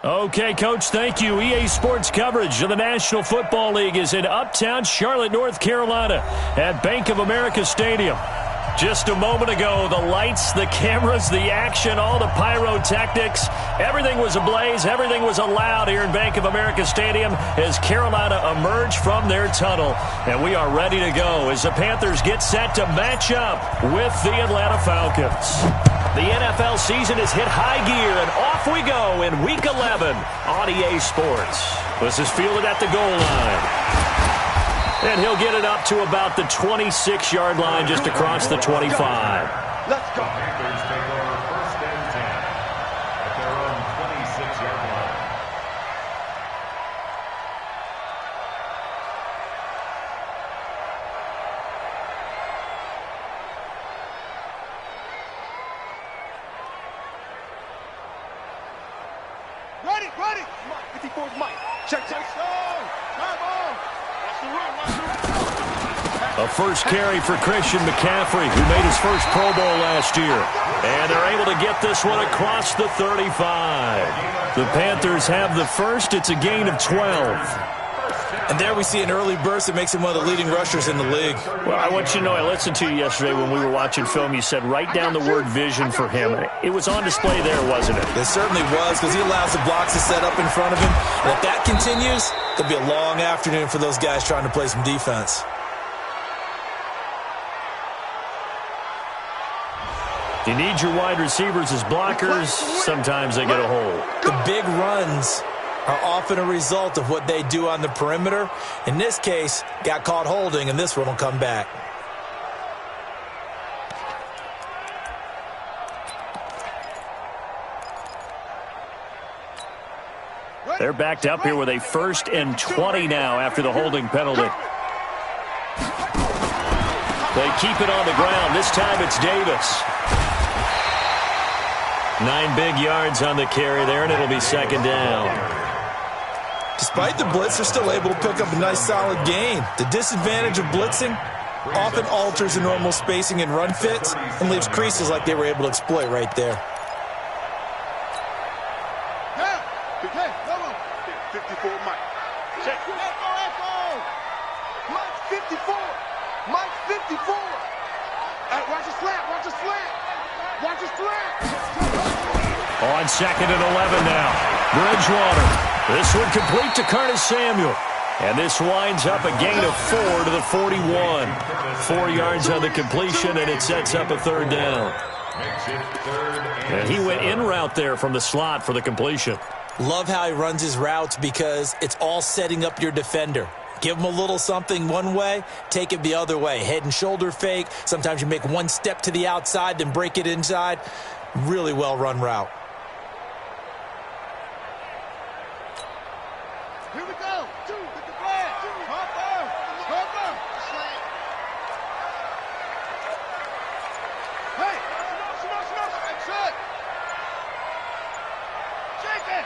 Okay, Coach, thank you. EA Sports coverage of the National Football League is in uptown Charlotte, North Carolina at Bank of America Stadium. Just a moment ago, the lights, the cameras, the action, all the pyrotechnics, everything was ablaze, everything was allowed here in Bank of America Stadium as Carolina emerged from their tunnel. And we are ready to go as the Panthers get set to match up with the Atlanta Falcons. The NFL season has hit high gear, and off we go in Week 11 on EA Sports. This is fielded at the goal line. And he'll get it up to about the 26-yard line just across the 25. Let's go. Panthers take over first and 10 at their own 26-yard line. Ready. 54's Mike. Check. Come on. A first carry for Christian McCaffrey, who made his first Pro Bowl last year. And they're able to get this one across the 35. The Panthers have the first. It's a gain of 12. And there we see an early burst that makes him one of the leading rushers in the league. Well, I want you to know, I listened to you yesterday when we were watching film. You said write down the word vision for him. It was on display there, wasn't it? It certainly was, because he allows the blocks to set up in front of him. And if that continues, there'll be a long afternoon for those guys trying to play some defense. You need your wide receivers as blockers. Sometimes they get a hole. The big runs are often a result of what they do on the perimeter. In this case, got caught holding, and this one will come back. They're backed up here with a 1st and 20 now after the holding penalty. They keep it on the ground. This time it's Davis. 9 big yards on the carry there, and it'll be 2nd down. Despite the blitz, they're still able to pick up a nice solid gain. The disadvantage of blitzing often alters the normal spacing and run fits and leaves creases like they were able to exploit right there. 54 Mike. Check. Echo. Mike 54. Mike 54. Watch the slant. On 2nd and 11 now. Bridgewater. This one complete to Curtis Samuel. And this winds up a gain of 4 to the 41. 4 yards on the completion, and it sets up a 3rd down. And he went in route there from the slot for the completion. Love how he runs his routes because it's all setting up your defender. Give him a little something one way, take it the other way. Head and shoulder fake. Sometimes you make one step to the outside, then break it inside. Really well-run route. Here we go. 2, with the flag. Hopper. Slant. Hey, smoke. Shut. Shake it.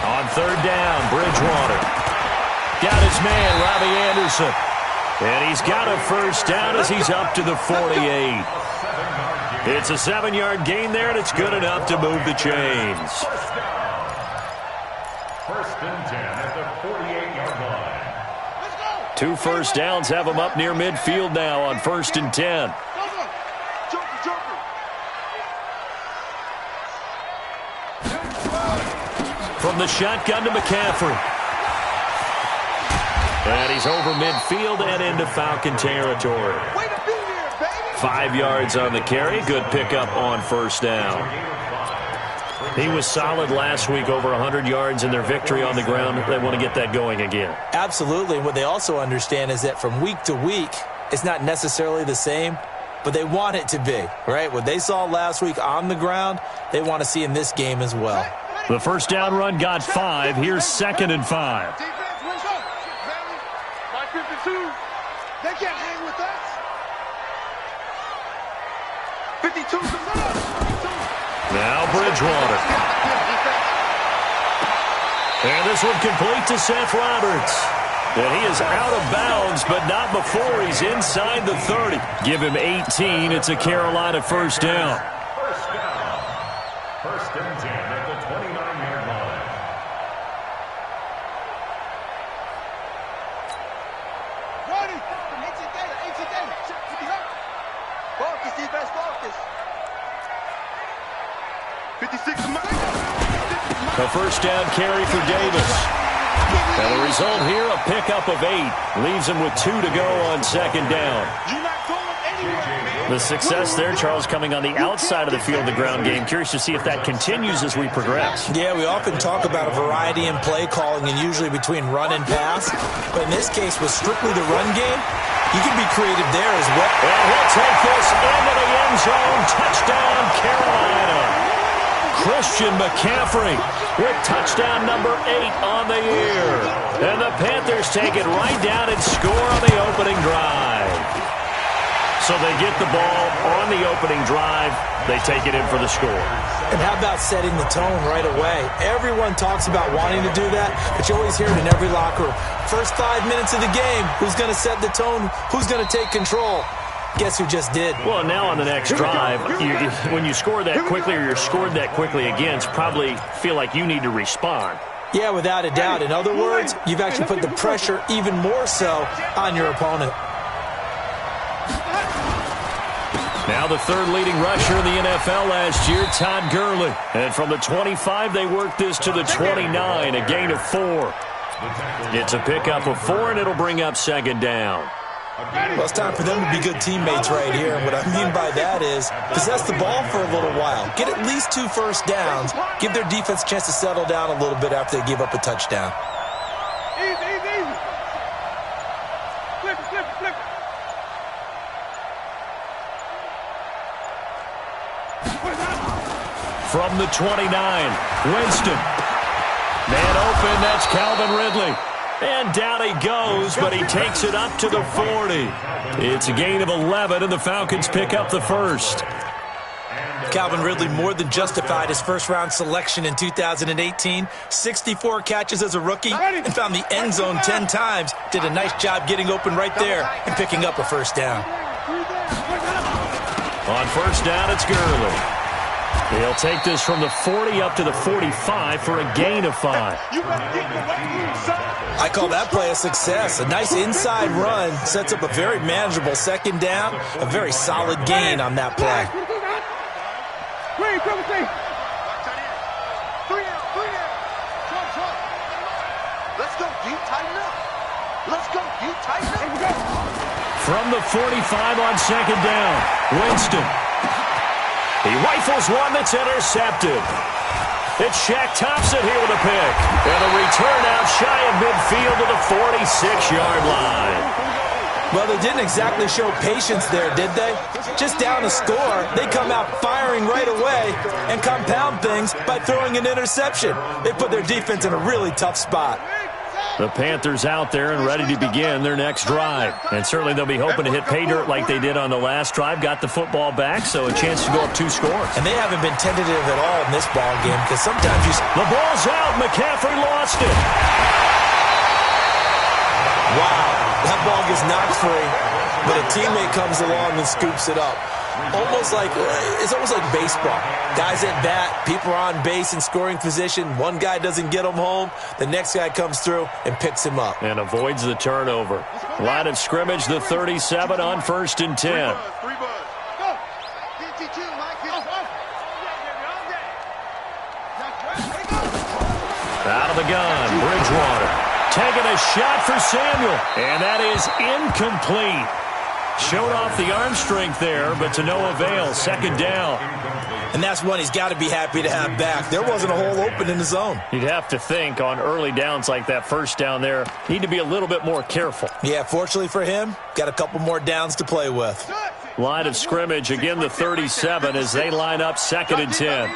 On 3rd down, Bridgewater. Got his man, Robbie Anderson. And he's got a 1st down as he's up to the 48. It's a 7-yard gain there, and it's good enough to move the chains. 1st and 10 at the 48-yard line. 2 first downs have him up near midfield now on 1st and 10. From the shotgun to McCaffrey. And he's over midfield and into Falcon territory. 5 yards on the carry. Good pickup on 1st down. He was solid last week, over 100 yards in their victory on the ground. They want to get that going again. Absolutely. What they also understand is that from week to week, it's not necessarily the same, but they want it to be, right? What they saw last week on the ground, they want to see in this game as well. The 1st down run got 5. Here's 2nd and 5. 52. They can't hang with us. 52. Now Bridgewater. And this one complete to Seth Roberts. And he is out of bounds, but not before he's inside the 30. Give him 18. It's a Carolina 1st down. 1st and 10 at the 29-yard line. Ready. Focus, defense, focus. 56. A first down carry for Davis. And the result here, a pickup of 8. Leaves him with 2 to go on second down. You're not going anywhere, man. The success there, Charles, coming on the outside of the field of the ground game. Curious to see if that continues as we progress. Yeah, we often talk about a variety in play calling and usually between run and pass. But in this case, with strictly the run game, you can be creative there as well. And he'll take this into the end zone. Touchdown, Carolina. Christian McCaffrey with touchdown number 8 on the year. And the Panthers take it right down and score on the opening drive. So they get the ball on the opening drive. They take it in for the score. And how about setting the tone right away? Everyone talks about wanting to do that, but you always hear it in every locker room. First 5 minutes of the game, who's going to set the tone? Who's going to take control? Guess who just did? Well, now on the next drive, when you score that quickly or you're scored that quickly against, probably feel like you need to respond. Yeah, without a doubt. In other words, you've actually put the pressure even more so on your opponent. Now the third leading rusher in the NFL last year, Todd Gurley. And from the 25, they work this to the 29, a gain of 4. It's a pickup of 4, and it'll bring up second down. Well, it's time for them to be good teammates right here. And what I mean by that is possess the ball for a little while. Get at least 2 first downs. Give their defense a chance to settle down a little bit after they give up a touchdown. Easy. Flip it. From the 29, Winston. Man open, that's Calvin Ridley. And down he goes, but he takes it up to the 40. It's a gain of 11, and the Falcons pick up the first. Calvin Ridley more than justified his first-round selection in 2018. 64 catches as a rookie and found the end zone 10 times. Did a nice job getting open right there and picking up a first down. On first down, it's Gurley. He'll take this from the 40 up to the 45 for a gain of 5. I call that play a success. A nice inside run sets up a very manageable second down. A very solid gain on that play. Let's go, deep, tighten up. From the 45 on second down, Winston. He rifles one that's intercepted. It's Shaq Thompson here with a pick. And a return out shy of midfield to the 46-yard line. Well, they didn't exactly show patience there, did they? Just down a score, they come out firing right away and compound things by throwing an interception. They put their defense in a really tough spot. The Panthers out there and ready to begin their next drive. And certainly they'll be hoping to hit pay dirt like they did on the last drive. Got the football back, so a chance to go up 2 scores. And they haven't been tentative at all in this ball game because sometimes you... The ball's out. McCaffrey lost it. Wow, that ball gets knocked free, but a teammate comes along and scoops it up. It's almost like baseball. Guys at bat, people are on base in scoring position. One guy doesn't get him home. The next guy comes through and picks him up. And avoids the turnover. Line of scrimmage, the 37 on 1st and 10. Out of the gun, Bridgewater. Taking a shot for Samuel. And that is incomplete. Showed off the arm strength there, but to no avail. Second down. And that's one he's got to be happy to have back. There wasn't a hole open in the zone. You'd have to think on early downs like that first down there, need to be a little bit more careful. Yeah, fortunately for him, got a couple more downs to play with. Line of scrimmage, again the 37 as they line up 2nd and 10.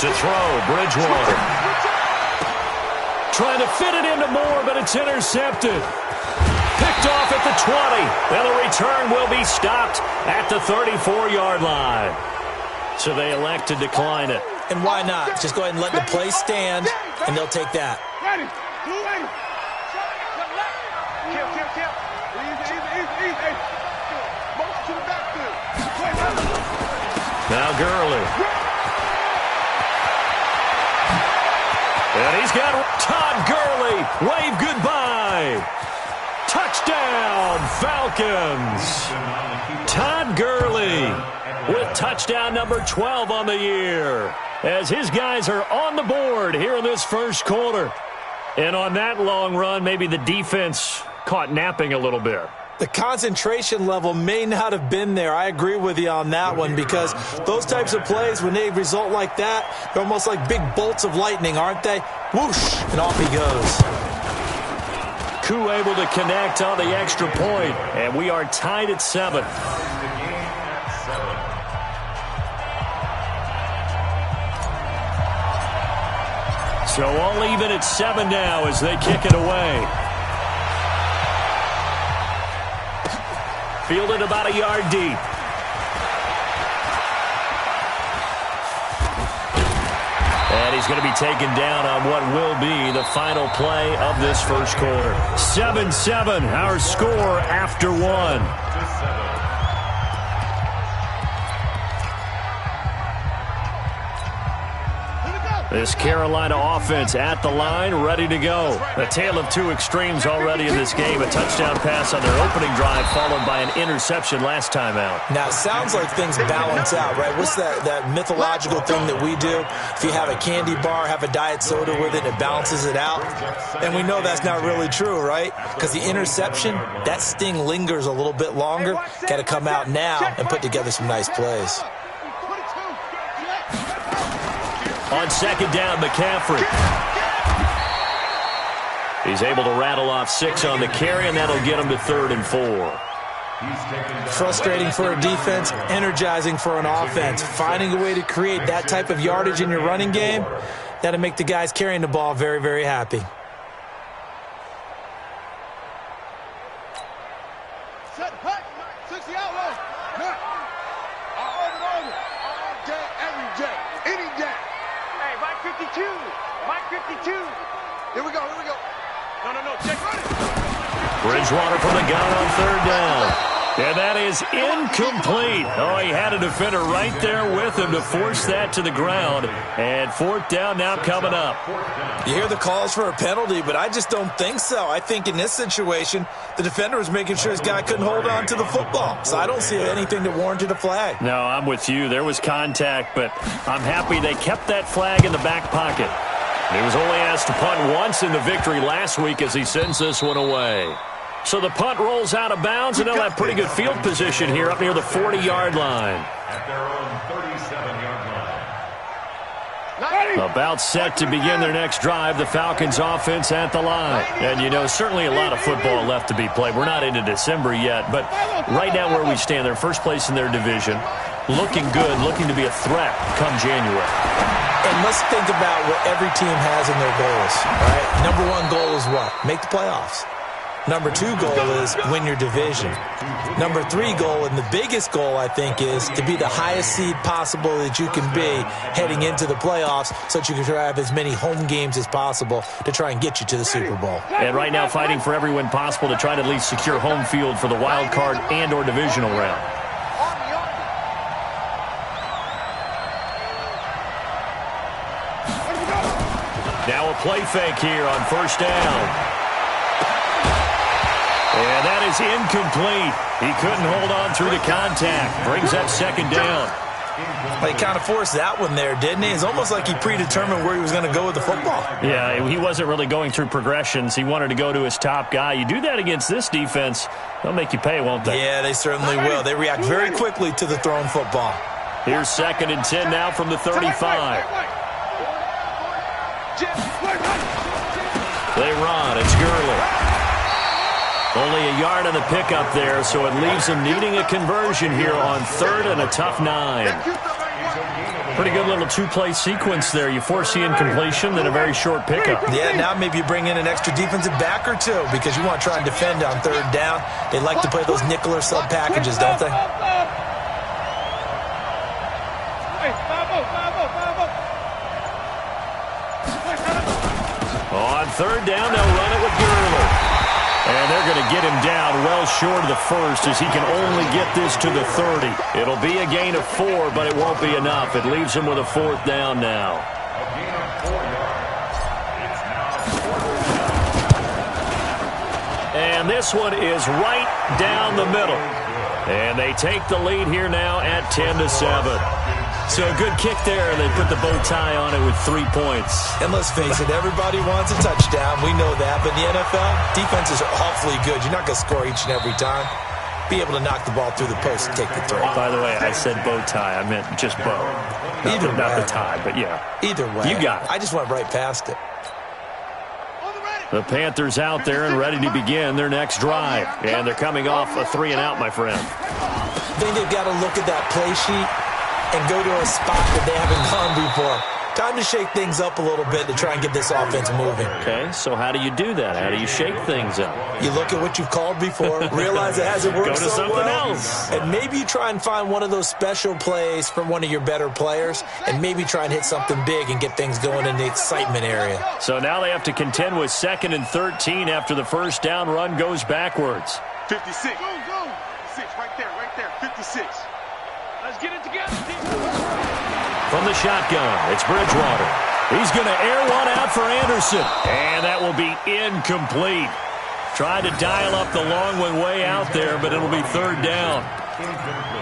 To throw, Bridgewater. Trying to fit it into Moore, but it's intercepted. Picked off at the 20. And the return will be stopped at the 34-yard line. So they elect to decline it. And why not? Just go ahead and let the play stand, and they'll take that. Motion to the backfield. Now Gurley. And he's got Todd Gurley. Wave goodbye. Touchdown, Falcons. Todd Gurley with touchdown number 12 on the year, as his guys are on the board here in this first quarter. And on that long run, maybe the defense caught napping a little bit. The concentration level may not have been there. I agree with you on that one, because those types of plays, when they result like that, they're almost like big bolts of lightning, aren't they? Whoosh, and off he goes. Koo able to connect on the extra point, and we are tied at 7. So all even at 7 now as they kick it away. Fielded about a yard deep. And he's going to be taken down on what will be the final play of this first quarter. 7-7, our score after 1. This Carolina offense at the line, ready to go. A tale of two extremes already in this game. A touchdown pass on their opening drive, followed by an interception last time out. Now, it sounds like things balance out, right? What's that mythological thing that we do? If you have a candy bar, have a diet soda with it, it balances it out. And we know that's not really true, right? Because the interception, that sting lingers a little bit longer. Got to come out now and put together some nice plays. On second down, McCaffrey. He's able to rattle off 6 on the carry, and that'll get him to 3rd and 4. Frustrating for a defense, energizing for an offense. Finding a way to create that type of yardage in your running game, that'll make the guys carrying the ball very, very happy. Set, hut, 60 outlaw. Now, all day, every day, any day. Hey, Mike 52. Mike 52. Here we go. No, check it. Bridgewater from the gun on 3rd down. And that is incomplete. Oh, he had a defender right there with him to force that to the ground. And 4th down now coming up. You hear the calls for a penalty, but I just don't think so. I think in this situation, the defender was making sure his guy couldn't hold on to the football. So I don't see anything that warranted a flag. No, I'm with you. There was contact, but I'm happy they kept that flag in the back pocket. He was only asked to punt once in the victory last week as he sends this one away. So the punt rolls out of bounds, and they'll have pretty good field position here up near the 40-yard line. At their own 37-yard line. About set to begin their next drive, the Falcons offense at the line. And, you know, certainly a lot of football left to be played. We're not into December yet, but right now where we stand, they're first place in their division. Looking good, looking to be a threat come January. And let's think about what every team has in their goals, all right? Number 1 goal is what? Make the playoffs. Number 2 goal is win your division. Number 3 goal, and the biggest goal, I think, is to be the highest seed possible that you can be heading into the playoffs so that you can have as many home games as possible to try and get you to the Super Bowl. And right now fighting for every win possible to try to at least secure home field for the wild card and or divisional round. Now a play fake here on 1st down. And that is incomplete. He couldn't hold on through the contact. Brings up 2nd down. Well, he kind of forced that one there, didn't he? It's almost like he predetermined where he was going to go with the football. Yeah, he wasn't really going through progressions. He wanted to go to his top guy. You do that against this defense, they'll make you pay, won't they? Yeah, they certainly will. They react very quickly to the thrown football. Here's 2nd and 10 now from the 35. They run. It's Gurley. Only a yard on the pickup there, so it leaves him needing a conversion here on 3rd and a tough 9. Pretty good little 2-play sequence there. You force the incompletion, then a very short pickup. Yeah, now maybe you bring in an extra defensive back or two because you want to try and defend on 3rd down. They like to play those nickel or sub packages, don't they? On 3rd down, they'll run it with Gurley. And they're going to get him down well short of the first as he can only get this to the 30. It'll be a gain of 4, but it won't be enough. It leaves him with a 4th down now. A gain of 4 yards. It's now 4th down. And this one is right down the middle. And they take the lead here now at 10-7. So a good kick there, and they put the bow tie on it with 3 points. And let's face it, everybody wants a touchdown. We know that. But in the NFL, defenses are awfully good. You're not going to score each and every time. Be able to knock the ball through the post and take the throw. By the way, I said bow tie. I meant just bow. Not the tie, but yeah. Either way. You got it. I just went right past it. The Panthers out there and ready to begin their next drive. And they're coming off a 3-and-out, my friend. I think they've got to look at that play sheet and go to a spot that they haven't gone before. Time to shake things up a little bit to try and get this offense moving. Okay, so how do you do that? How do you shake things up? You look at what you've called before, realize it hasn't worked so well. Go to something else. And maybe you try and find one of those special plays from one of your better players, and maybe try and hit something big and get things going in the excitement area. So now they have to contend with 2nd and 13 after the first down run goes backwards. 56. Go. 6 right there. 56. Let's get it together. From the shotgun, it's Bridgewater. He's going to air one out for Anderson. And that will be incomplete. Tried to dial up the long one way out there, but it'll be 3rd down.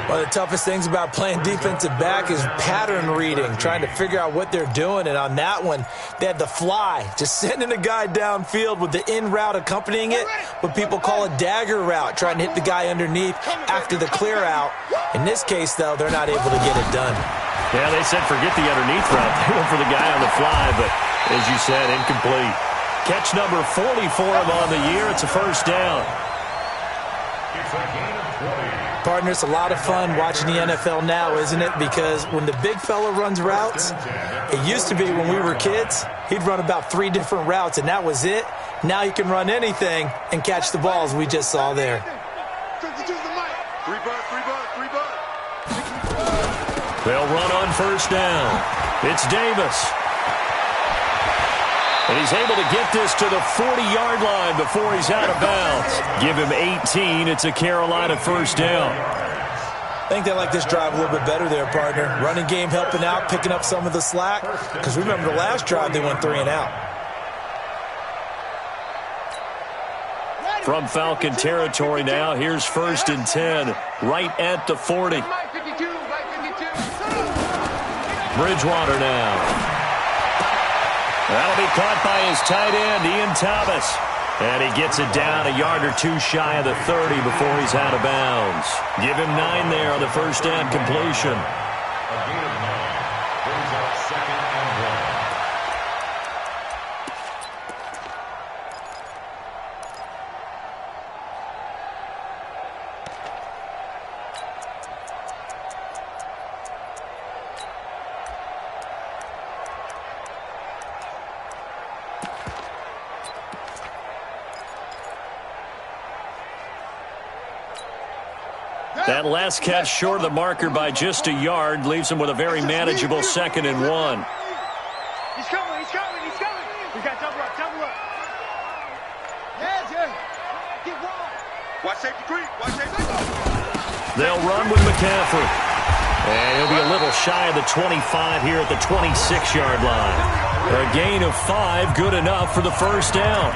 One of the toughest things about playing defensive back is pattern reading, trying to figure out what they're doing. And on that one, they had the fly, just sending a guy downfield with the in route accompanying it, what people call a dagger route, trying to hit the guy underneath after the clear out. In this case, though, they're not able to get it done. Yeah, they said forget the underneath route. They went for the guy on the fly, but as you said, incomplete. Catch number 40 for him on the year. It's a 1st down. It's a gain of 20. Partner, it's a lot of fun watching the NFL now, isn't it? Because when the big fella runs routes, it used to be when we were kids, he'd run about 3 different routes, and that was it. Now you can run anything and catch the balls we just saw there. 52 the mic. 3 bud. They'll run on 1st down. It's Davis. And he's able to get this to the 40-yard line before he's out of bounds. Give him 18. It's a Carolina 1st down. I think they like this drive a little bit better there, partner. Running game helping out, picking up some of the slack. Because remember the last drive, they went 3-and-out. From Falcon territory now, here's 1st and 10, right at the 40. Bridgewater now. That'll be caught by his tight end, Ian Thomas. And he gets it down a yard or 2 shy of the 30 before he's out of bounds. Give him 9 there on the 1st down completion. A gain of 9. Brings up 2nd and 1. That last catch short of the marker by just a yard leaves him with a very manageable 2nd and 1. He's coming. We got double up. Yeah. Get wrong. Watch safety creep. They'll run with McCaffrey. And he'll be a little shy of the 25 here at the 26-yard line. A gain of 5, good enough for the 1st down.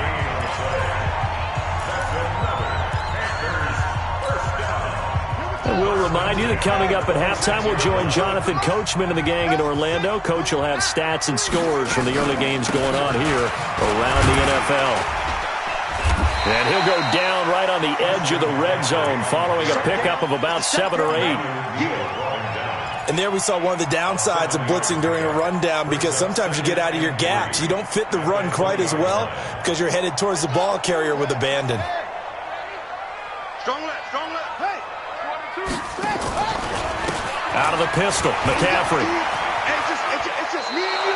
And we'll remind you that coming up at halftime, we'll join Jonathan Coachman and the gang in Orlando. Coach will have stats and scores from the early games going on here around the NFL. And he'll go down right on the edge of the red zone following a pickup of about 7 or 8. And there we saw one of the downsides of blitzing during a rundown, because sometimes you get out of your gaps. You don't fit the run quite as well because you're headed towards the ball carrier with abandon. Strong left. Hey. Out of the pistol, McCaffrey. It's just me and you.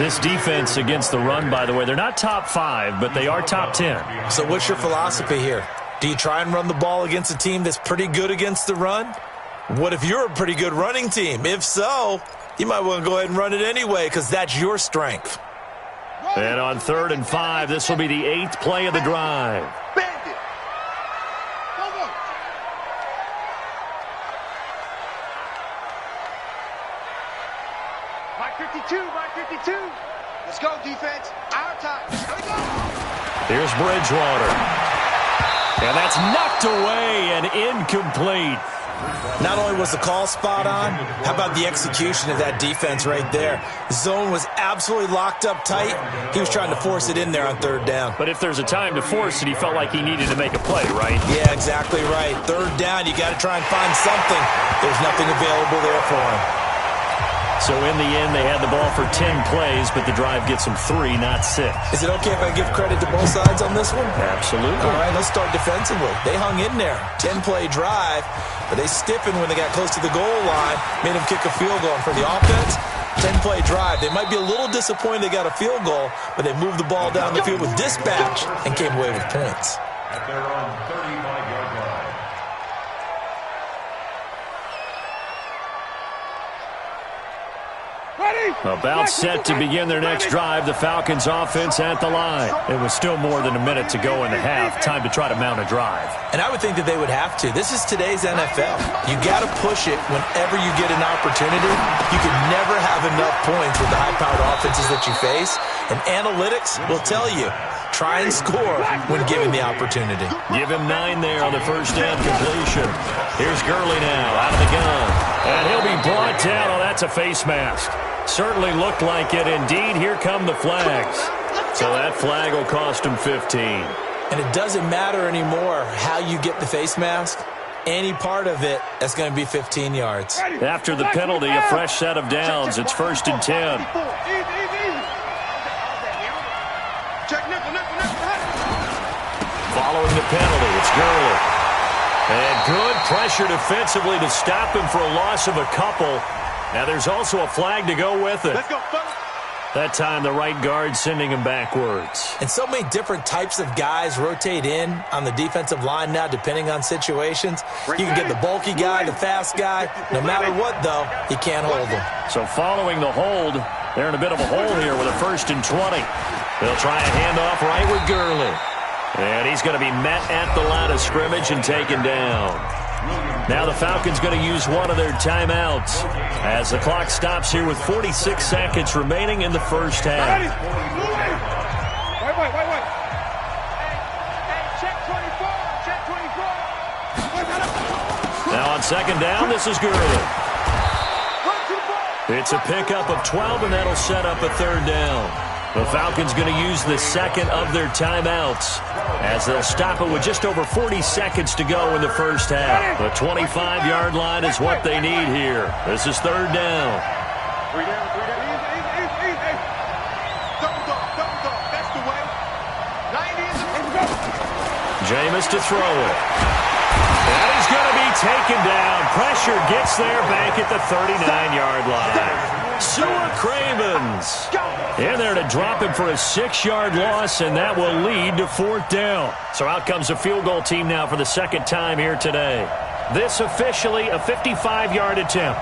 This defense against the run, by the way, they're not top 5, but they are top 10. So what's your philosophy here? Do you try and run the ball against a team that's pretty good against the run? What if you're a pretty good running team? If so, you might want to go ahead and run it anyway, because that's your strength. And on 3rd and 5, this will be the 8th play of the drive. Bandit. Go, go. Mike 52, Mike 52. Let's go, defense. Our time. Here we go. Here's Bridgewater. And that's knocked away and incomplete. Not only was the call spot on, how about the execution of that defense right there? Zone was absolutely locked up tight. He was trying to force it in there on 3rd down. But if there's a time to force it, he felt like he needed to make a play, right? Yeah, exactly right. 3rd down, you got to try and find something. There's nothing available there for him. So in the end, they had the ball for 10 plays, but the drive gets them 3, not 6. Is it okay if I give credit to both sides on this one? Absolutely. All right, let's start defensively. They hung in there. 10-play drive, but they stiffened when they got close to the goal line, made them kick a field goal. And for the offense, 10-play drive. They might be a little disappointed they got a field goal, but they moved the ball down the field with dispatch and came away with points. At their own 35-yard line. About set to begin their next drive, the Falcons offense at the line. It was still more than a minute to go in the half. Time to try to mount a drive. And I would think that they would have to. This is today's NFL. You got to push it whenever you get an opportunity. You can never have enough points with the high-powered offenses that you face. And analytics will tell you, try and score when given the opportunity. Give him 9 there on the first down completion. Here's Gurley now out of the gun. And he'll be brought down. Oh, that's a face mask. Certainly looked like it. Indeed, here come the flags. So that flag will cost him 15. And it doesn't matter anymore how you get the face mask. Any part of it, that's going to be 15 yards. After the penalty, a fresh set of downs. It's 1st and 10. Check nickel, nickel, nickel. Following the penalty, it's Gurley. And good pressure defensively to stop him for a loss of a couple. Now there's also a flag to go with it. Let's go, fellas. That time the right guard sending him backwards. And so many different types of guys rotate in on the defensive line now, depending on situations. You can get the bulky guy, the fast guy. No matter what, though, he can't hold them. So following the hold, they're in a bit of a hole here with a 1st and 20. They'll try a handoff right with Gurley. And he's going to be met at the line of scrimmage and taken down. Now the Falcons going to use one of their timeouts as the clock stops here with 46 seconds remaining in the first half. Wait. Hey, check 24, check 24. Now on 2nd down, this is Gurley. Run to the ball. It's a pickup of 12, and that'll set up a 3rd down. The Falcons going to use the second of their timeouts as they'll stop it with just over 40 seconds to go in the first half. The 25-yard line is what they need here. This is 3rd down. 3 down. Easy. Double dog. That's the way. 90 is go. Jameis to throw it. That is going to be taken down. Pressure gets there back at the 39-yard line. Sewer Cravens in there to him for a 6-yard loss, and that will lead to 4th down. So out comes a field goal team now for the 2nd time here today. This officially a 55-yard attempt.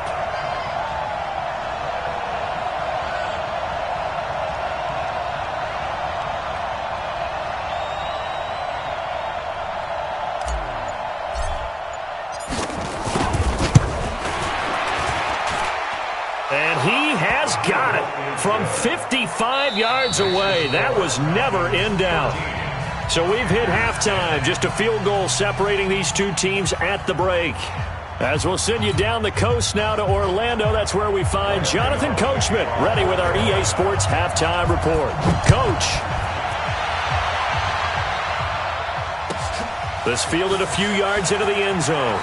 And he has got it from 55 yards away. That was never in doubt. So we've hit halftime. Just a field goal separating these two teams at the break. As we'll send you down the coast now to Orlando, that's where we find Jonathan Coachman ready with our EA Sports Halftime Report. Coach. This fielded a few yards into the end zone.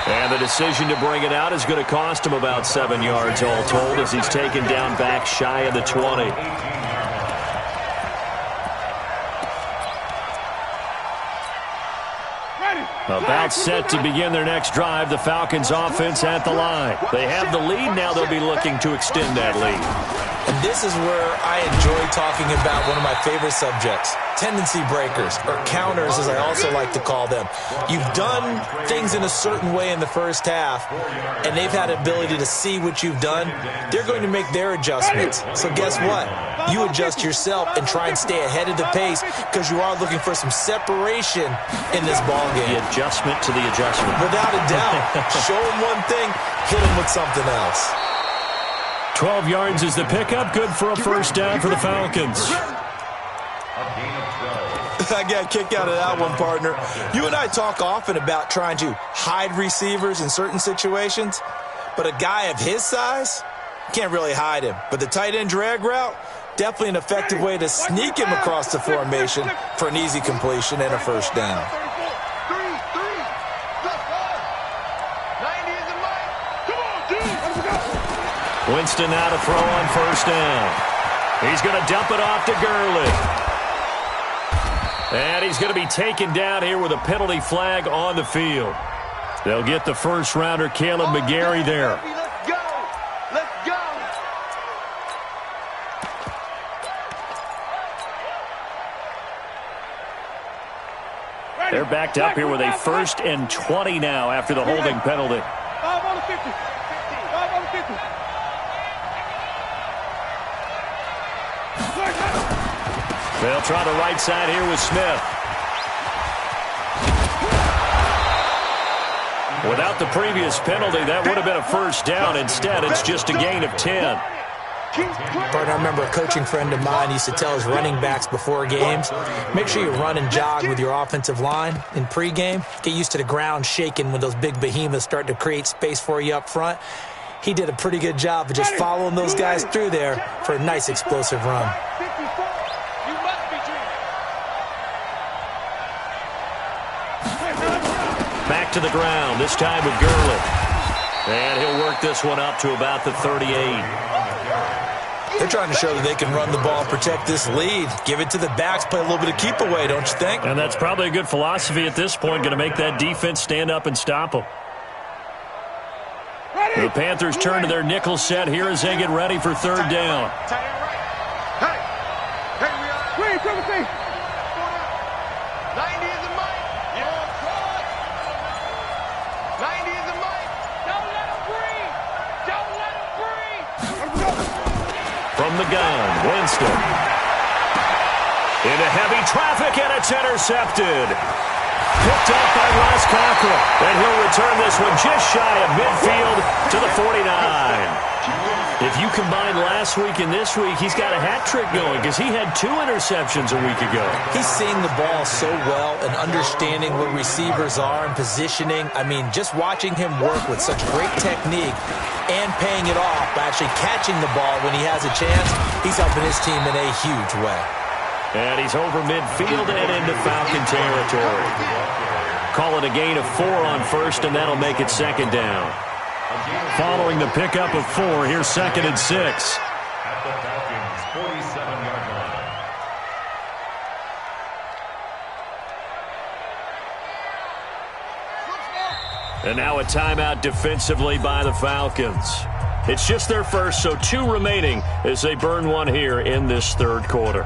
And the decision to bring it out is going to cost him about 7 yards all told as he's taken down back shy of the 20. About set to begin their next drive, the Falcons offense at the line. They have the lead, now they'll be looking to extend that lead. And this is where I enjoy talking about one of my favorite subjects, tendency breakers, or counters as I also like to call them. You've done things in a certain way in the first half, and they've had ability to see what you've done. They're going to make their adjustments. So guess what? You adjust yourself and try and stay ahead of the pace because you are looking for some separation in this ball game. The adjustment to the adjustment. Without a doubt. Show them one thing, hit them with something else. 12 yards is the pickup. Good for a first down for the Falcons. I got a kick out of that one, partner. You and I talk often about trying to hide receivers in certain situations, but a guy of his size, can't really hide him. But the tight end drag route, definitely an effective way to sneak him across the formation for an easy completion and a first down. Winston now to throw on first down. He's going to dump it off to Gurley. And he's going to be taken down here with a penalty flag on the field. They'll get the first rounder, Caleb McGarry, there. Let's go. Let's go. They're backed up here with a 1st and 20 now after the holding penalty. 5 on the 50. 5 on the 50. They'll try the right side here with Smith. Without the previous penalty, that would have been a first down. Instead, it's just a gain of 10. Partner, I remember a coaching friend of mine used to tell his running backs before games, make sure you run and jog with your offensive line in pregame. Get used to the ground shaking when those big behemoths start to create space for you up front. He did a pretty good job of just following those guys through there for a nice explosive run. Back to the ground, this time with Gurley. And he'll work this one up to about the 38. They're trying to show that they can run the ball and protect this lead. Give it to the backs, play a little bit of keep away, don't you think? And that's probably a good philosophy at this point, going to make that defense stand up and stop them. The Panthers turn to their nickel set here as they get ready for third down. From the gun, Winston. Into heavy traffic, and it's intercepted. Picked up by Ross Cockrell. And he'll return this one just shy of midfield to the 49. If you combine last week and this week, he's got a hat trick going because he had 2 interceptions a week ago. He's seeing the ball so well and understanding where receivers are and positioning. I mean, just watching him work with such great technique and paying it off by actually catching the ball when he has a chance, he's helping his team in a huge way. And he's over midfield and into Falcon territory. Call it a gain of 4 on first, and that'll make it second down. Following the pickup of 4, here's 2nd and 6. At the Falcons' 47-yard line. And now a timeout defensively by the Falcons. It's just their first, so 2 remaining as they burn one here in this third quarter.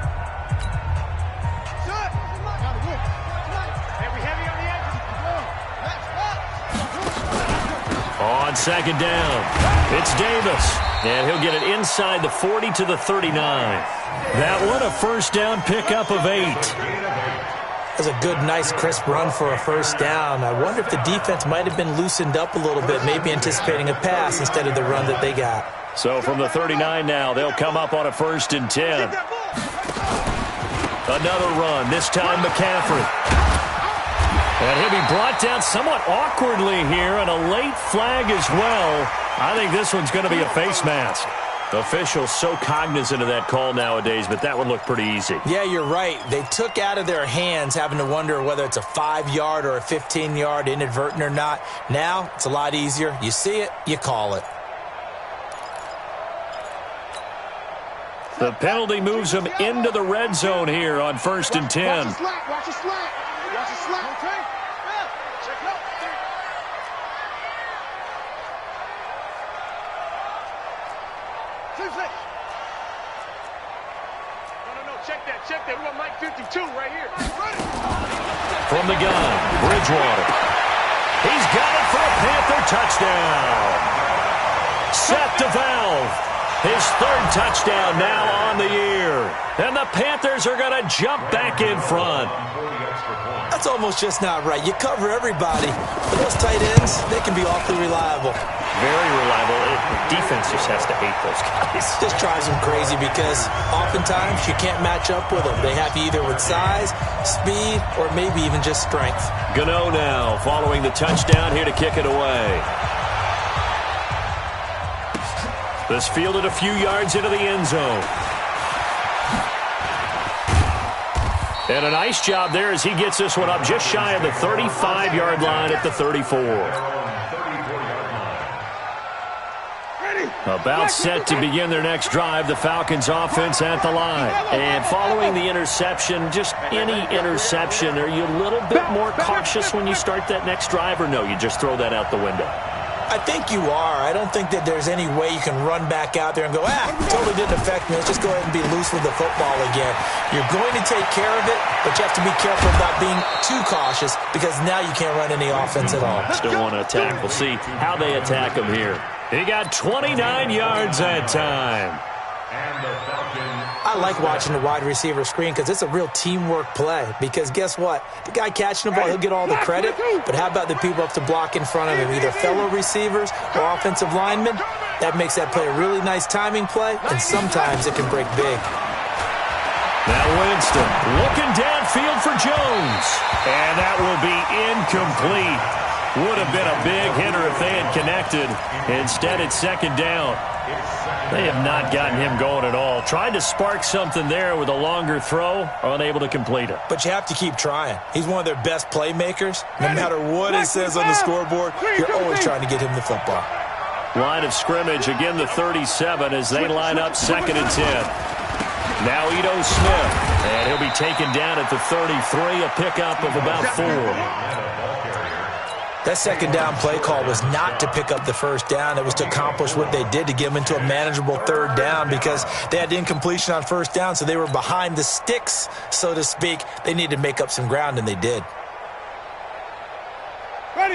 On second down, it's Davis, and he'll get it inside the 40 to the 39. That one, a first down pickup of 8. That's a good, nice, crisp run for a first down. I wonder if the defense might have been loosened up a little bit, maybe anticipating a pass instead of the run that they got. So from the 39 now, they'll come up on a 1st and 10. Another run, this time McCaffrey. And he'll be brought down somewhat awkwardly here, and a late flag as well. I think this one's going to be a face mask. Officials so cognizant of that call nowadays, but that one looked pretty easy. Yeah, you're right. They took out of their hands having to wonder whether it's a 5-yard or a 15-yard inadvertent or not. Now, it's a lot easier. You see it, you call it. The penalty moves them into the red zone here on 1st and 10. Watch the slack. Watch the slack. Watch the slack. Okay. Check it out. check that. We got Mike 52 right here. From the gun, Bridgewater. He's got it for a Panther touchdown. Set to Valve. His third touchdown now on the year. And the Panthers are going to jump back in front. That's almost just not right. You cover everybody. But those tight ends, they can be awfully reliable. Very reliable. The defense just has to hate those guys. Just drives them crazy because oftentimes you can't match up with them. They have you either with size, speed, or maybe even just strength. Gano now following the touchdown here to kick it away. This fielded a few yards into the end zone. And a nice job there as he gets this one up just shy of the 35-yard line at the 34. About set to begin their next drive, the Falcons offense at the line. And following the interception, just any interception, are you a little bit more cautious when you start that next drive, or no, you just throw that out the window? I think you are. I don't think that there's any way you can run back out there and go, totally didn't affect me. Let's just go ahead and be loose with the football again. You're going to take care of it, but you have to be careful about being too cautious because now you can't run any offense at all. Still want to attack. We'll see how they attack him here. He got 29 yards that time. I like watching the wide receiver screen because it's a real teamwork play. Because guess what? The guy catching the ball, he'll get all the credit. But how about the people up to block in front of him, either fellow receivers or offensive linemen? That makes that play a really nice timing play, and sometimes it can break big. Now Winston looking downfield for Jones. And that will be incomplete. Would have been a big hitter if they had connected. Instead, it's second down. They have not gotten him going at all. Tried to spark something there with a longer throw, unable to complete it. But you have to keep trying. He's one of their best playmakers. No matter what it says on the scoreboard, you're always trying to get him the football. Line of scrimmage, again the 37 as they line up 2nd and 10. Now Ito Smith, and he'll be taken down at the 33, a pickup of about 4. That second down play call was not to pick up the first down. It was to accomplish what they did to get them into a manageable third down because they had incompletion on first down, so they were behind the sticks, so to speak. They needed to make up some ground, and they did.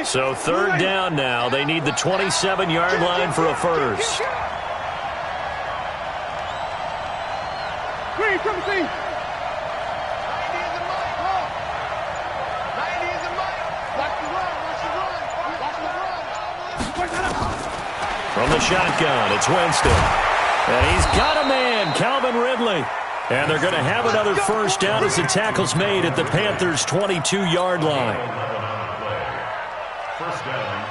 So third down now. They need the 27-yard line for a first. Green, come see. From the shotgun, it's Winston. And he's got a man, Calvin Ridley. And they're going to have another first down as the tackle's made at the Panthers' 22-yard line.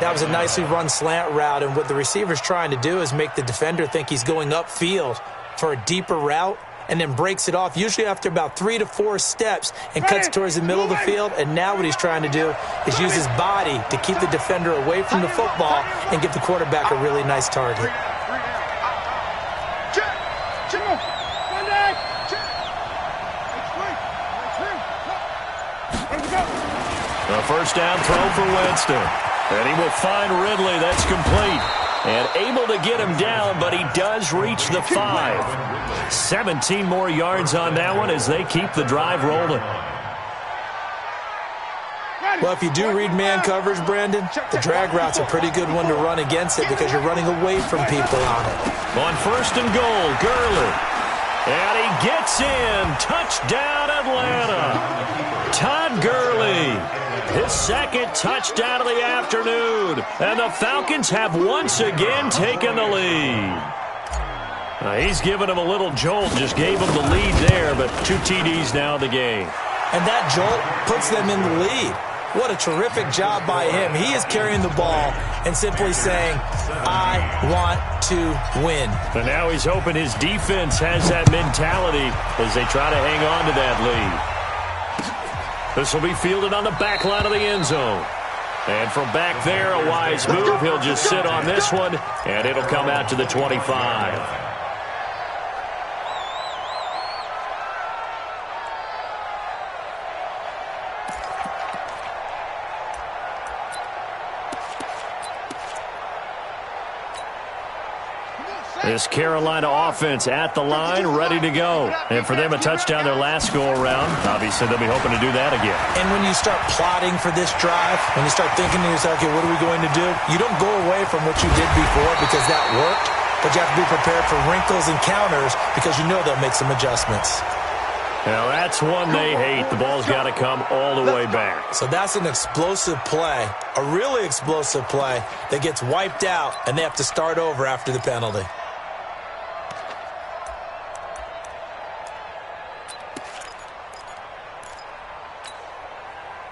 That was a nicely run slant route, and what the receiver's trying to do is make the defender think he's going upfield for a deeper route and then breaks it off, usually after about 3 to 4 steps, and cuts towards the middle of the field. And now what he's trying to do is use his body to keep the defender away from the football and give the quarterback a really nice target. A first down throw for Winston. And he will find Ridley. That's complete. And able to get him down, but he does reach the 5. 17 more yards on that one as they keep the drive rolling. Well, if you do read man coverage, Brandon, the drag route's a pretty good one to run against it because you're running away from people on it. On 1st and goal, Gurley. And he gets in. Touchdown, Atlanta. Todd Gurley. His second touchdown of the afternoon. And the Falcons have once again taken the lead. He's given him a little jolt, just gave him the lead there, but 2 TDs now in the game. And that jolt puts them in the lead. What a terrific job by him. He is carrying the ball and simply saying, I want to win. And now he's hoping his defense has that mentality as they try to hang on to that lead. This will be fielded on the back line of the end zone. And from back there, a wise move. He'll just sit on this one, and it'll come out to the 25. This Carolina offense at the line, ready to go. And for them, a touchdown their last go-around. Obviously, they'll be hoping to do that again. And when you start plotting for this drive, when you start thinking to yourself, okay, what are we going to do? You don't go away from what you did before because that worked, but you have to be prepared for wrinkles and counters because you know they'll make some adjustments. Now, that's one they hate. The ball's got to come all the way back. So that's an explosive play, a really explosive play that gets wiped out, and they have to start over after the penalty.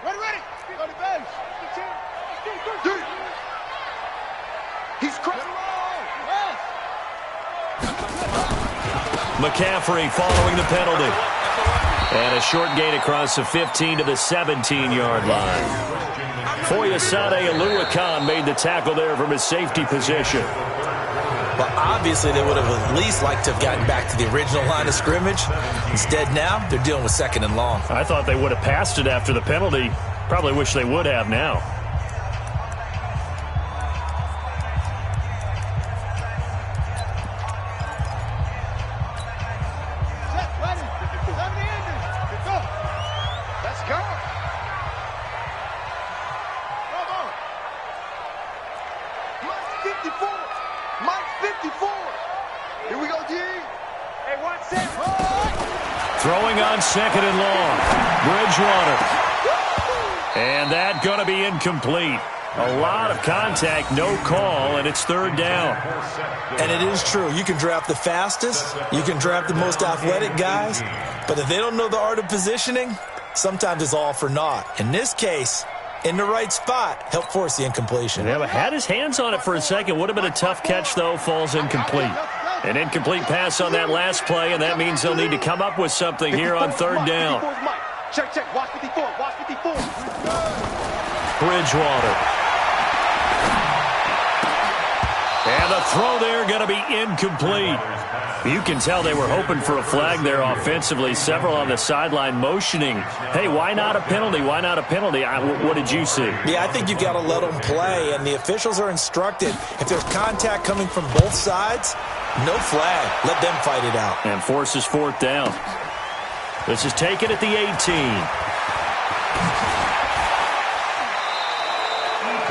Ready. On the bench. He's crushing. McCaffrey following the penalty. And a short gain across the 15 to the 17-yard line. Foyesade Oluwakan made the tackle there from his safety position. Well, obviously, they would have at least liked to have gotten back to the original line of scrimmage. Instead, now, they're dealing with second and long. I thought they would have passed it after the penalty. Probably wish they would have now. Throwing on second and long. Bridgewater. And that going to be incomplete. A lot of contact, no call, and it's third down. And it is true. You can draft the fastest. You can draft the most athletic guys. But if they don't know the art of positioning, sometimes it's all for naught. In this case, in the right spot, help force the incompletion. Yeah, but had his hands on it for a second. Would have been a tough catch, though. Falls incomplete. An incomplete pass on that last play, and that means they'll need to come up with something here on third down. Check. Watch 54. Watch 54. Bridgewater. And the throw there going to be incomplete. You can tell they were hoping for a flag there offensively. Several on the sideline motioning. Hey, why not a penalty? Why not a penalty? What did you see? Yeah, I think you've got to let them play, and the officials are instructed. If there's contact coming from both sides, no flag. Let them fight it out. And forces fourth down. This is taken at the 18.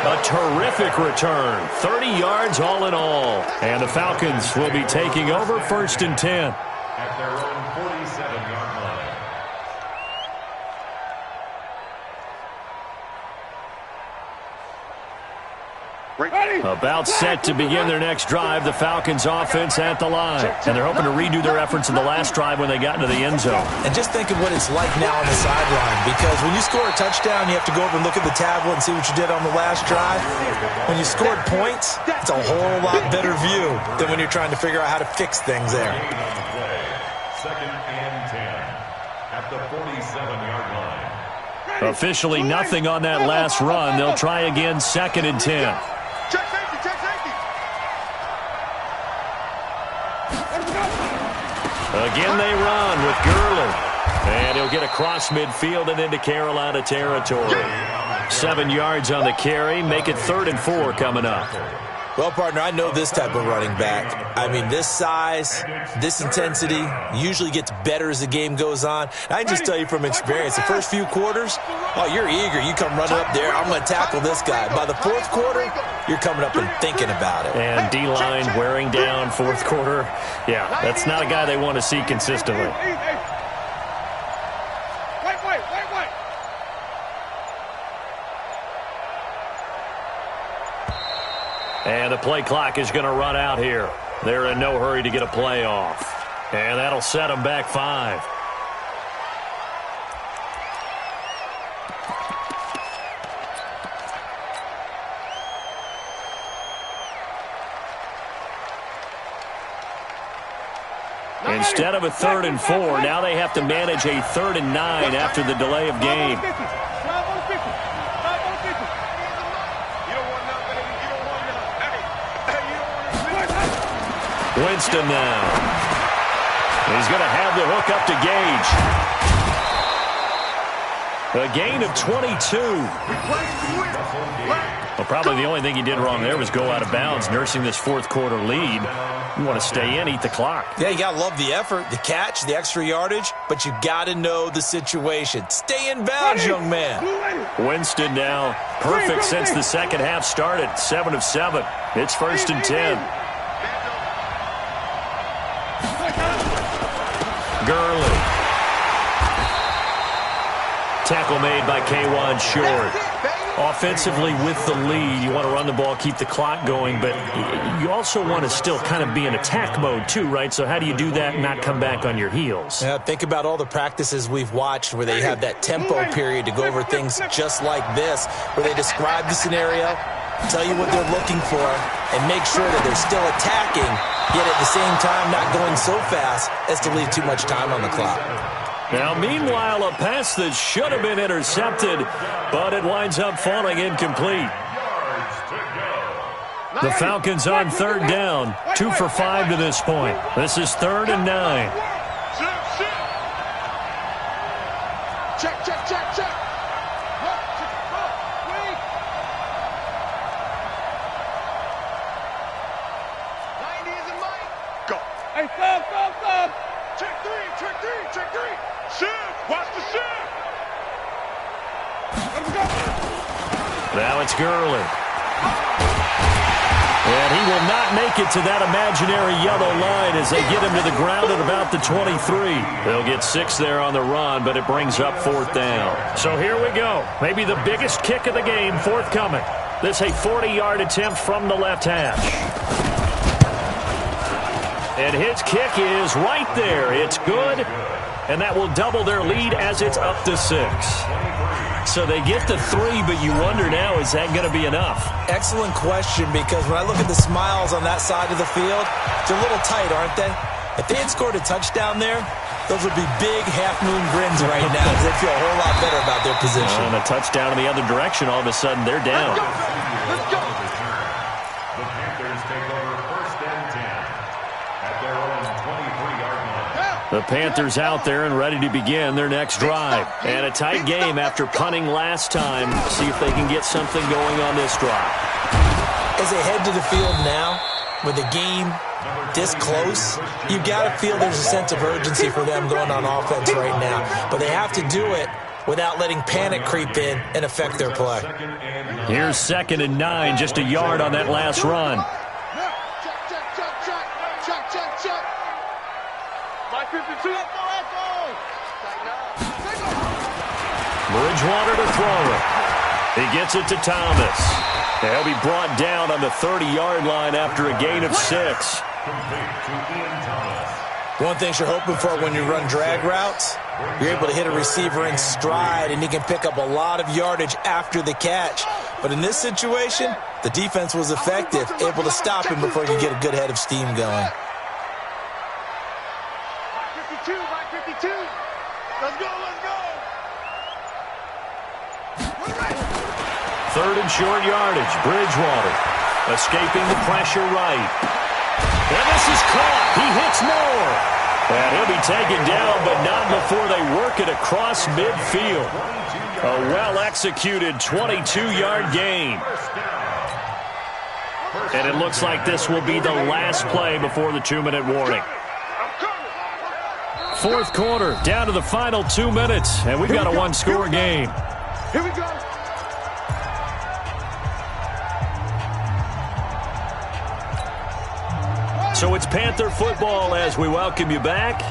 A terrific return. 30 yards all in all. And the Falcons will be taking over first and 10. At their own 47-yard line. About set to begin their next drive, the Falcons offense at the line. And they're hoping to redo their efforts in the last drive when they got into the end zone. And just think of what it's like now on the sideline, because when you score a touchdown, you have to go over and look at the tablet and see what you did on the last drive. When you scored points, it's a whole lot better view than when you're trying to figure out how to fix things there. Second and 10 at the 47-yard line. Officially nothing on that last run. They'll try again second and 10. Check safety. Again they run with Gurley. And he'll get across midfield and into Carolina territory. 7 yards on the carry. Make it 3rd and 4 coming up. Well, partner, I know this type of running back. I mean, this size, this intensity usually gets better as the game goes on. I can just tell you from experience, the first few quarters, oh, you're eager. You come running up there, I'm going to tackle this guy. By the fourth quarter, you're coming up and thinking about it. And D-line wearing down fourth quarter. Yeah, that's not a guy they want to see consistently. Wait. And the play clock is going to run out here. They're in no hurry to get a play off. And that'll set them back 5. Instead of a 3rd and 4, now they have to manage a 3rd and 9 after the delay of game. Winston now. He's going to have the hook up to Gage. A gain of 22. Well, probably the only thing he did wrong there was go out of bounds, nursing this fourth quarter lead. You want to stay in, eat the clock. Yeah, you got to love the effort, the catch, the extra yardage, but you got to know the situation. Stay in bounds, young man. Winston now perfect since the second half started. 7 of 7. It's 1st and 10. Gurley. Tackle made by K'Wan Short. Offensively with the lead, you want to run the ball, keep the clock going, but you also want to still kind of be in attack mode too, right? So how do you do that and not come back on your heels? Yeah, think about all the practices we've watched where they have that tempo period to go over things just like this, where they describe the scenario, tell you what they're looking for, and make sure that they're still attacking, yet at the same time not going so fast as to leave too much time on the clock. Now, meanwhile, a pass that should have been intercepted, but it winds up falling incomplete. The Falcons on 3rd down, 2 for 5 to this point. This is 3rd and 9. Check, check, check, check. 90 is in mine. Go. Hey, stop. Check 3, check 3, check 3. Shift, watch the shift. Let him go. Now it's Gurley. And he will not make it to that imaginary yellow line as they get him to the ground at about the 23. They'll get 6 there on the run, but it brings up 4th down. So here we go. Maybe the biggest kick of the game forthcoming. This a 40-yard attempt from the left hash. And his kick is right there. It's good, and that will double their lead as it's up to 6. So they get to 3, but you wonder now, is that going to be enough? Excellent question, because when I look at the smiles on that side of the field, they're a little tight, aren't they? If they had scored a touchdown there, those would be big half-moon grins right now as they feel a whole lot better about their position. And a touchdown in the other direction, all of a sudden they're down. Let's go. The Panthers take over 1st and 10 at their own 23-yard line. The Panthers out there and ready to begin their next drive. And a tight game after punting last time. See if they can get something going on this drive. As they head to the field now, with the game this close, you've got to feel there's a sense of urgency for them going on offense right now. But they have to do it without letting panic creep in and affect their play. Here's 2nd and 9, just a yard on that last run. Check. My 52. Bridgewater to throw it. He gets it to Thomas. He'll be brought down on the 30-yard line after a gain of 6. One thing you're hoping for when you run drag routes, you're able to hit a receiver in stride, and he can pick up a lot of yardage after the catch. But in this situation, the defense was effective, able to stop him before you get a good head of steam going. 52. Let's go. 3rd and short yardage. Bridgewater escaping the pressure right. And this is caught. He hits Moore. And he'll be taken down, but not before they work it across midfield. A well-executed 22-yard gain. And it looks like this will be the last play before the 2-minute warning. 4th quarter, down to the final 2 minutes, and we've got a one-score game. Here we go. So it's Panther football as we welcome you back.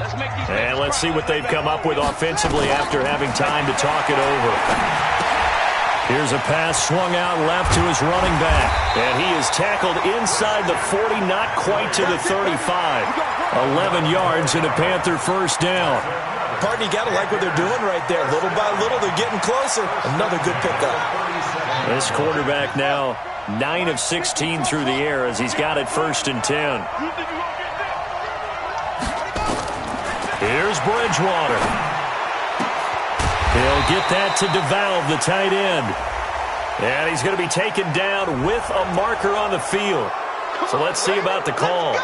And let's see what they've come up with offensively after having time to talk it over. Here's a pass swung out left to his running back. And he is tackled inside the 40, not quite to the 35. 11 yards and a Panther 1st down. Partner, you got to like what they're doing right there. Little by little, they're getting closer. Another good pickup. This quarterback now 9 of 16 through the air as he's got it 1st and 10. Here's Bridgewater. He'll get that to DeValve, the tight end. And he's going to be taken down with a marker on the field. So let's see about the call.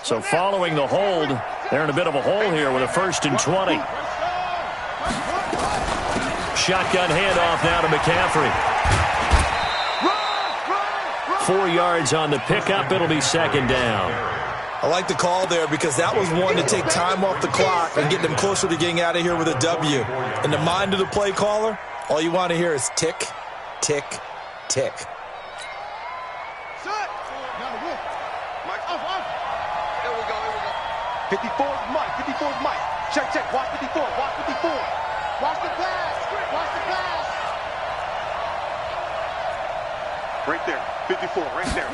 So following the hold, they're in a bit of a hole here with a 1st and 20. Shotgun handoff now to McCaffrey. 4 yards on the pickup. It'll be 2nd down. I like the call there because that was one to take time off the clock and get them closer to getting out of here with a W. In the mind of the play caller, all you want to hear is tick, tick, tick. Set. Mike, off. Here we go. 54 is Mike. 54 is Mike. Check. Watch 54. Watch 54. Watch the pass. Watch the pass. Right there. 54. Right there.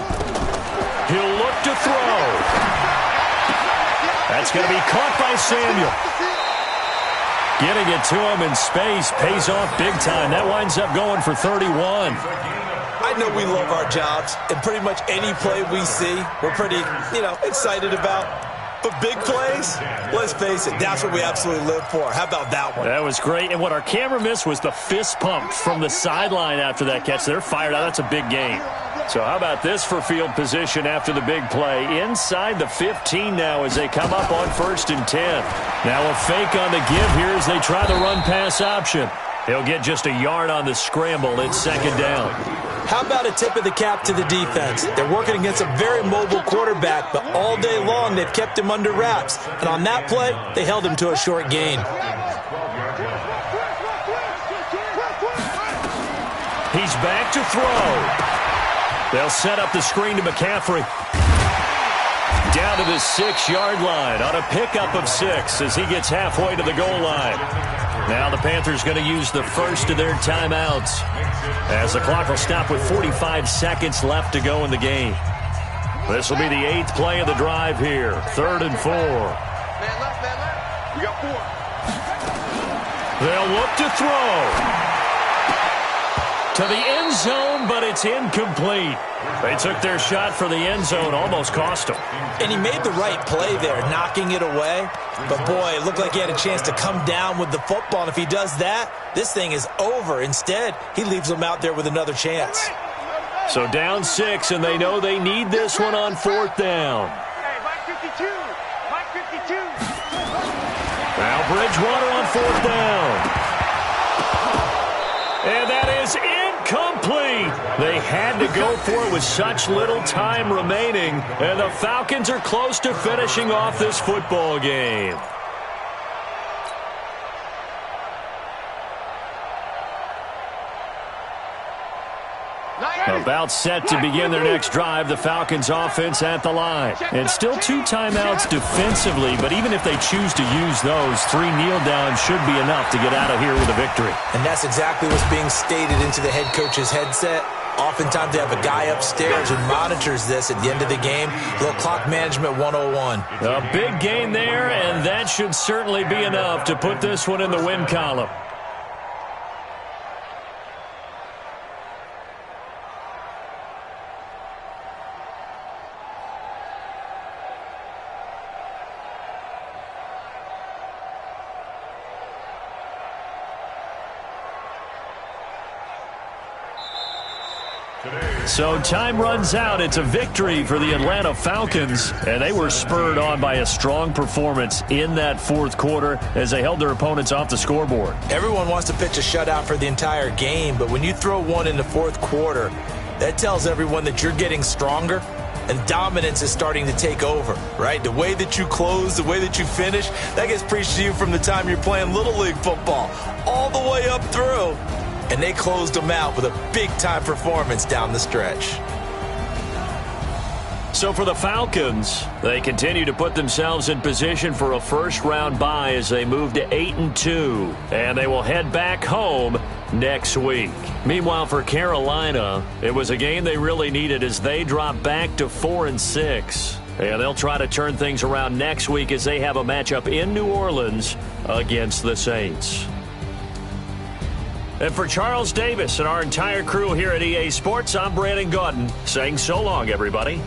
He'll look to throw. That's going to be caught by Samuel. Getting it to him in space pays off big time. That winds up going for 31. I know we love our jobs, and pretty much any play we see, we're pretty, excited about. But big plays, let's face it, that's what we absolutely live for. How about that one? That was great. And what our camera missed was the fist pump from the sideline after that catch. They're fired out. That's a big game. So how about this for field position after the big play? Inside the 15 now as they come up on 1st and 10. Now a fake on the give here as they try the run-pass option. He'll get just a yard on the scramble. It's 2nd down. How about a tip of the cap to the defense? They're working against a very mobile quarterback, but all day long they've kept him under wraps. And on that play, they held him to a short gain. He's back to throw. They'll set up the screen to McCaffrey. Down to the 6-yard line on a pickup of 6 as he gets halfway to the goal line. Now the Panthers going to use the first of their timeouts as the clock will stop with 45 seconds left to go in the game. This will be the 8th play of the drive here. 3rd and 4. Man left. We got 4. They'll look to throw. To the end zone, but it's incomplete. They took their shot for the end zone, almost cost them. And he made the right play there, knocking it away. But, boy, it looked like he had a chance to come down with the football. And if he does that, this thing is over. Instead, he leaves them out there with another chance. So down 6, and they know they need this one on 4th down. Hey, Mike 52. Mike 52. Now Bridgewater on 4th down. And that is incomplete. They had to go for it with such little time remaining, and the Falcons are close to finishing off this football game. About set to begin their next drive, the Falcons offense at the line. And still 2 timeouts defensively, but even if they choose to use those, 3 kneel downs should be enough to get out of here with a victory. And that's exactly what's being stated into the head coach's headset. Oftentimes they have a guy upstairs who monitors this at the end of the game. A little clock management 101. A big gain there, and that should certainly be enough to put this one in the win column. So time runs out. It's a victory for the Atlanta Falcons, and they were spurred on by a strong performance in that 4th quarter as they held their opponents off the scoreboard. Everyone wants to pitch a shutout for the entire game, but when you throw one in the 4th quarter, that tells everyone that you're getting stronger and dominance is starting to take over, right? The way that you close, the way that you finish, that gets preached to you from the time you're playing Little League football all the way up through. And they closed them out with a big-time performance down the stretch. So for the Falcons, they continue to put themselves in position for a first-round bye as they move to 8-2. And they will head back home next week. Meanwhile, for Carolina, it was a game they really needed as they drop back to 4-6. And they'll try to turn things around next week as they have a matchup in New Orleans against the Saints. And for Charles Davis and our entire crew here at EA Sports, I'm Brandon Gaudin saying so long, everybody.